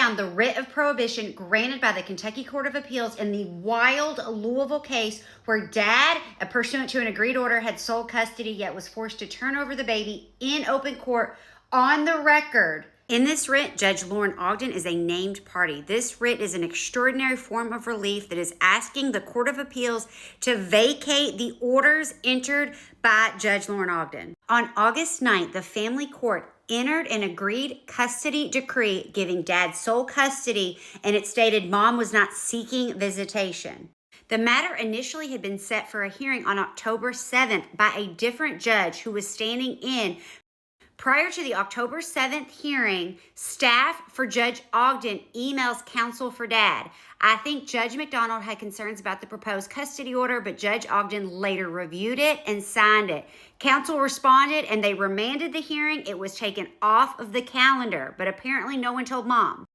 down the writ of prohibition granted by the Kentucky Court of Appeals in the wild Louisville case where dad, pursuant to an agreed order, had sole custody yet was forced to turn over the baby in open court on the record. In this writ, Judge Lauren Ogden is a named party. This writ is an extraordinary form of relief that is asking the Court of Appeals to vacate the orders entered by Judge Lauren Ogden. On August 9th, the family court entered an agreed custody decree giving dad sole custody, and it stated mom was not seeking visitation. The matter initially had been set for a hearing on October 7th by a different judge who was standing in. Prior to the October 7th hearing, staff for Judge Ogden emails counsel for dad. I think Judge McDonald had concerns about the proposed custody order, but Judge Ogden later reviewed it and signed it. Counsel responded and they remanded the hearing. It was taken off of the calendar, but apparently no one told mom.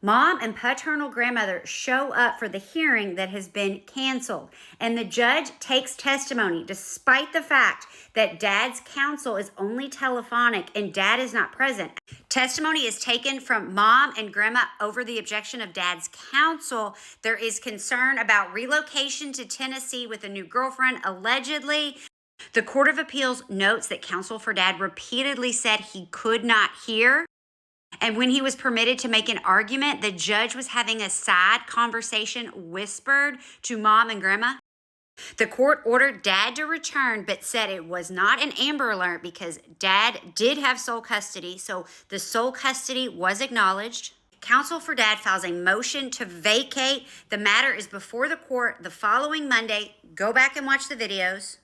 Mom and paternal grandmother show up for the hearing that has been canceled, and the judge takes testimony despite the fact that dad's counsel is only telephonic and dad is not present. Testimony is taken from mom and grandma over the objection of dad's counsel. There is concern about relocation to Tennessee with a new girlfriend, allegedly. The Court of Appeals notes that counsel for dad repeatedly said he could not hear. And when he was permitted to make an argument, the judge was having a side conversation whispered to mom and grandma. The court ordered dad to return, but said it was not an Amber Alert because dad did have sole custody, so the sole custody was acknowledged. Counsel for dad files a motion to vacate. The matter is before the court the following Monday. Go back and watch the videos.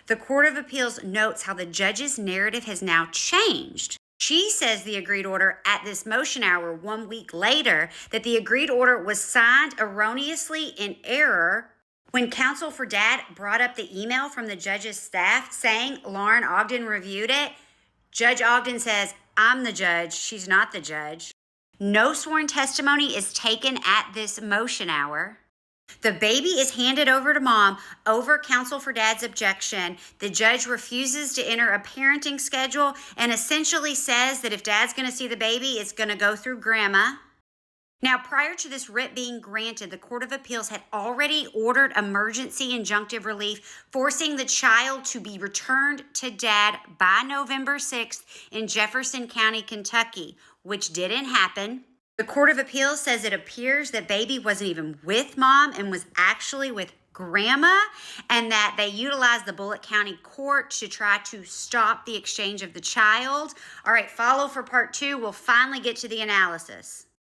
The Court of Appeals notes how the judge's narrative has now changed. She says the agreed order at this motion hour 1 week later, that the agreed order was signed erroneously in error. When counsel for dad brought up the email from the judge's staff saying Lauren Ogden reviewed it, Judge Ogden says, I'm the judge, she's not the judge. No sworn testimony is taken at this motion hour. The baby is handed over to mom over counsel for dad's objection. The judge refuses to enter a parenting schedule and essentially says that if dad's going to see the baby, it's going to go through grandma. Now, prior to this writ being granted, the Court of Appeals had already ordered emergency injunctive relief, forcing the child to be returned to dad by November 6th in Jefferson County, Kentucky, which didn't happen. The Court of Appeals says it appears that baby wasn't even with mom and was actually with grandma, and that they utilized the Bullitt County Court to try to stop the exchange of the child. All right, follow for part 2. We'll finally get to the analysis.